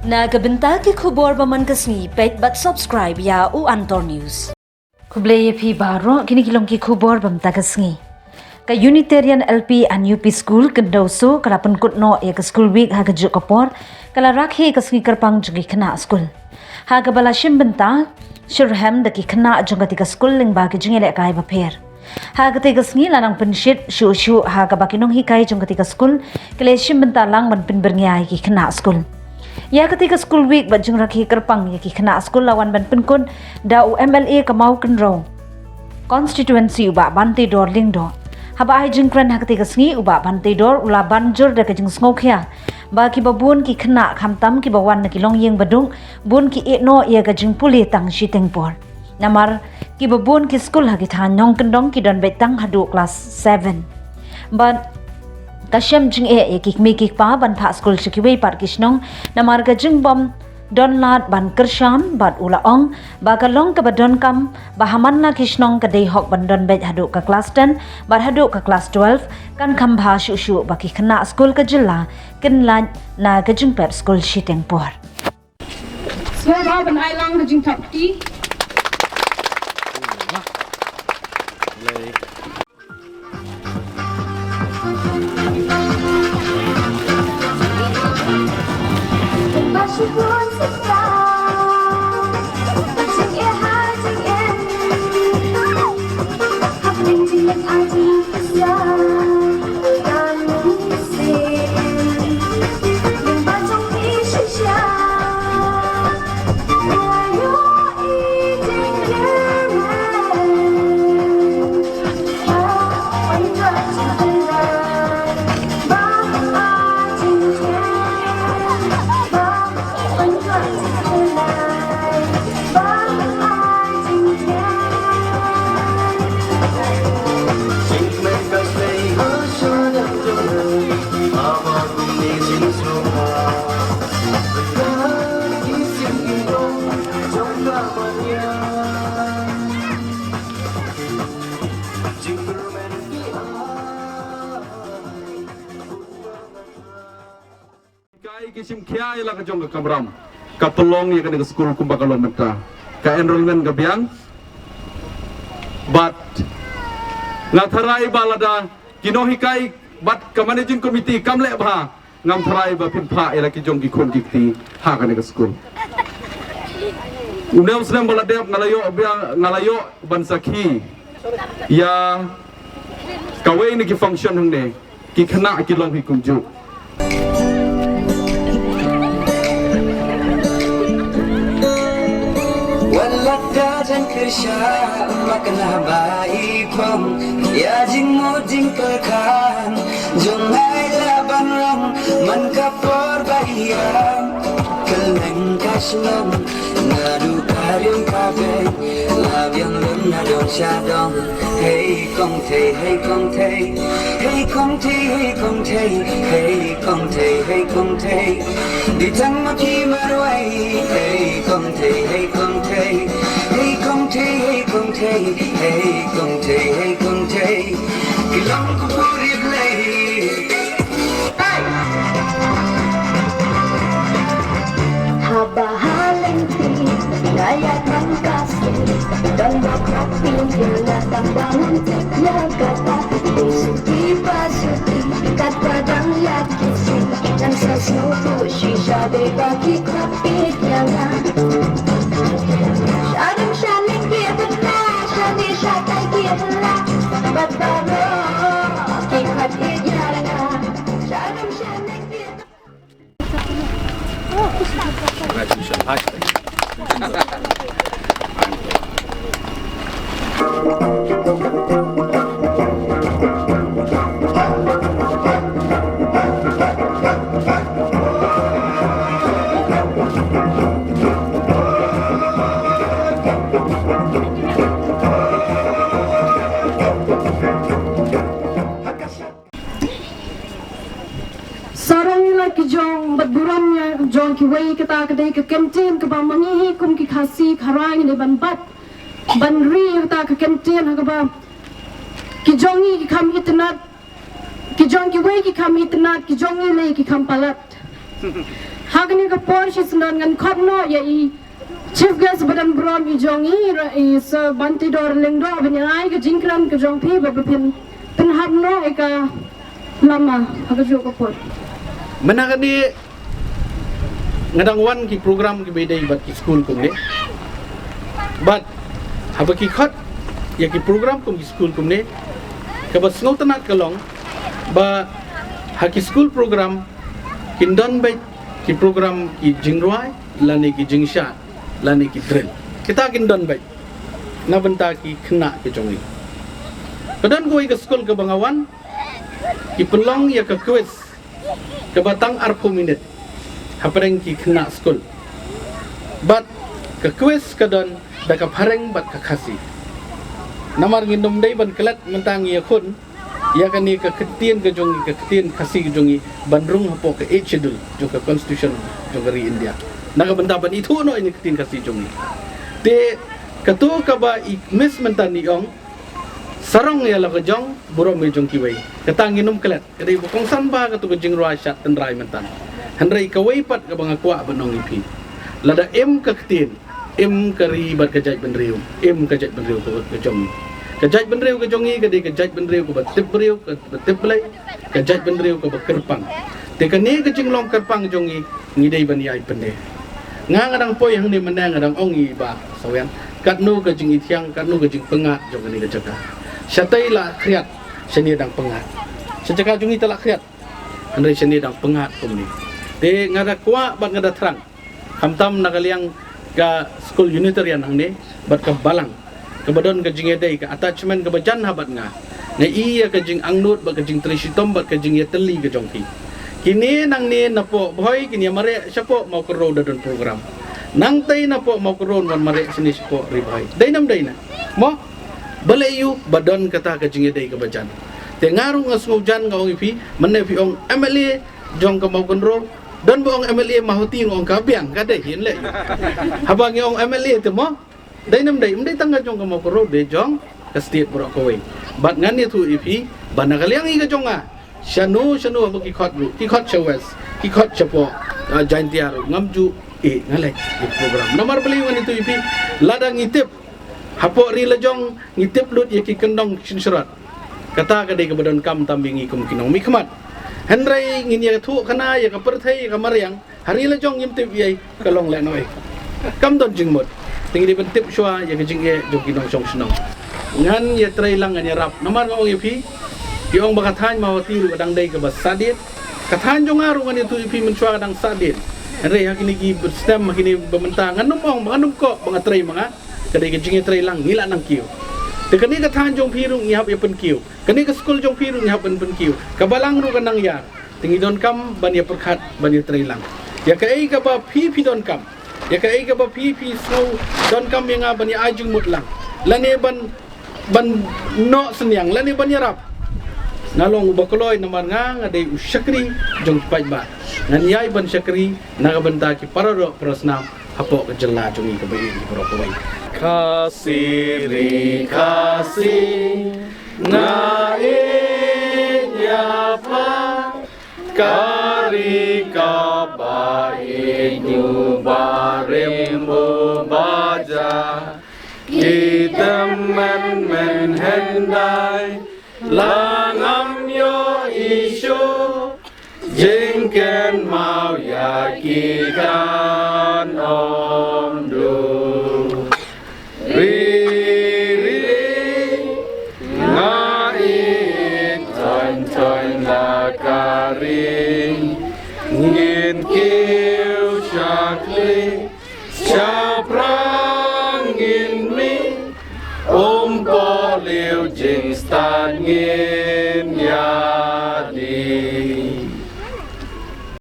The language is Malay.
Nagabenta ki khubor baman kasni pet bat subscribe ya u Antor News. Kuble ye phi baro kini kilong ki khubor bam tagasngi. Ka Unitarian LP and UP School kendoso kala penkutno ya ke school week ha kejuk kapor kala rakhi kasngi kerpang jugi kena school. Ha ka bala shim benta shurham daki kena jongati ka school ling ba ke jingele kai ba pher. Ha ka te kasngi lanang penshit shu ha ka bakinong hikai jongati ka school kale shim benta lang man pin berngiai ki kena school. Ya ketika school week bajung rakhi kerpang ya ki kena school lawan ban penkun da UMLA kamau kenro constituency uba bante dor lingdo haba ai jingkran ha ketika sngi uba bante dor ula banjur da kajing sngokhya ba ki babun ki kena khamtam ki bawan na ki longyeng badung bun ki etno ya kajing puli tang shitengpor namar ki babun ki school ha ki than nyong kendong ki don betang hadu class 7 but Kasyam jing kik mi kik pa ban pa school chikiwei par kisnong namar ka jing bom don lat ban kersham bat ula ong ba ka long ka badon kam ba haman na kisnong ka dei hok ban don bet hadu ka class 10 bar hadu ka class 12 kan kham bha shu ba ki khana school ka jilla kin la na ka jing pep school shiteng por so ba ban ai lang ka jing thap ti Kisim kia ila ka jong ka kamram ka tolong ya ka school kumba ka lometa ka enrollment ka biang but ngatharai balada kinohikai but ka managing committee kamle bha ngam tharai ba pinpha ila ki jong ki khon ki ha ka school unem sedang baladep ngalayo ban sakhi ya kawai ni ki function hang ki khana ki long hi kumju dan kersya makna baik pom ya jing mo jing kerkan jong hai laban ram man kapor bayam keleng kaslom ngadu karyong kabe labyang lum na don shadong hey kong te hey kong te hey kong te hey kong te hey kong te hey kong te di tang ma ki marwai hey kong te hey kong te hey kong te hey kong te hey kong te hey kong te kilang ko puri play habahalang Ngayat ng kasih dan bakal pinggir datang bangun ya kata disuti pasuti kata dan yakisi dan sesuatu shisha bagi kopi jangan Shadim shanik kita shadi shakai kita batbaro kikat ijara shadim shanik kita jong badburamnya jong ki wei kata kadai ke kantin ke bamangi kum ki khasi kharai ne ban bat ban ri kata ke kantin ha ba ki jongi ki kham itnat ki jong ki wei ki kham itnat ki jongi le ki kham palat Hakni ka Porsche sendan ngan khotno ya I Chief Guest Badan Brom I jongi I se banti dor lengdo benyai ke jingkran ke jong pi bapin penhabno eka lama aga jo ka Por. Menakadi ngadang wan ki program ki bedai bat ki school kum ne. But haba ki khot ya ki program kum ki school kum ne. Ka ba snau tanat kalong ba ha ki school program kin don bai ki program ki jingruai lani ki jingsha lani ki drill. Kita kin don bai. Na benta ki kena ki jongi. Kadan ko ke school ke bangawan ki pelong ya ke quiz ke batang arpo minute hapareng ki kena school but ke quiz kadon da ka pareng bat ka khasi namar ngindom dai ban kelat mentang ya khun ya kani ke ketien ke jongi ke ketien khasi ke jongi bandrung hapo ke schedule jo ke constitution jogari India naga benda ban itu no ini ketien khasi jongi te katu ka ba mis mentani ong sarong ya la jong buro me jong kiwei katang inum kelat kadai bokong san ba katu ke jing ruai shat ten rai mentan handrai kawei pat ka banga kwa banong ipi lada em ka ketin em kari bat kajaj benriu em kajaj benriu ke jong kajaj benriu ke jongi kadai kajaj benriu ke batip beriu ke batip belai kajaj benriu ke kerpang te kane ke jing long kerpang jongi ngidai bani ai pende ngadang poi hang ni menang ngadang ongi ba sawen katnu ke jing itiang katnu ke jing pengat jong ni ke jaka Syatai lah kriat seni dang pengat. Sejak jungi telah kriat. Andai seni dang pengat kumni. De ngada kuat bat ngada terang. Hamtam nakaliang ka school Unitarian hang ni bat ke balang. Kebadon ke jing edai ke attachment ke bajan habat nga. Ngai iya ke jing angnut bat ke jing trisitom bat ke jing yateli ke jongki. Kini nang ni napo boy kini mare siapo mau ke road dan program. Nang tay napo mau ke road wan mare sini siapo ribai. Dai nam dai na. Mo balayu badon kata ke jinge dai ke bajan te ngaru ngasngu jan ngong ipi menne pi ong MLA jong ke mau konro don bo ong MLA mahuti ngong kabiang kade hin le habang ong MLA te mo dai nam dai mdai tangga jong ke mau konro de jong ke state bro ko we bat ngan ni tu ipi banakaliang i ke jonga shanu ba ki khot chawes ki khot chapo jaintiar ngamju ngale di program nomor beli wan itu ipi ladang itip Hapo ri lejong ngitip lut ya ki kendong sinsurat. Kata kadai ke badan kam tambingi kum kinong mikmat. Hendrai ngin ya thu kana ya ka perthai ka maryang hari lejong ngimtip yai kalong le noi. Kam don jingmot. Tingi di pentip shwa ya ke jingge jong kinong song snong. Ngan ya trai lang ya rap. Namar ngong ipi yong bakathan mawati ru kadang dai ke basadit. Kathan jong aru ngan itu ipi menshwa kadang sadit. Hendrai hakini ki berstem hakini bementang ngan numong nganum ko bangatrai mga kadai ke jinge trai lang ngila nang kiu te kani ka than jong phirung ngihap ya pen kiu kani ka school jong phirung ngihap pen kiu ka balang ru kanang ya tingi don kam ban ya perkhat ban ya trai lang ya ka ei ka ba phi don kam ya ka ei ka ba phi snow don kam yang ban ya ajung mut lang lane ban no senyang lane ban ya rap nalong bakoloy namar nga ngadai usyakri jong pai ba ngan yai ban syakri naga benta ki pararo prasna hapo ke jela jongi ke bai ki pro bai kasih na inyapa kari kabai barem baja kita men hendai langam yo isu jengken mau yakikan omdu Riri ngain ton lakari ngin kiu syakli syaprangin mi liu jing stan ngin yadi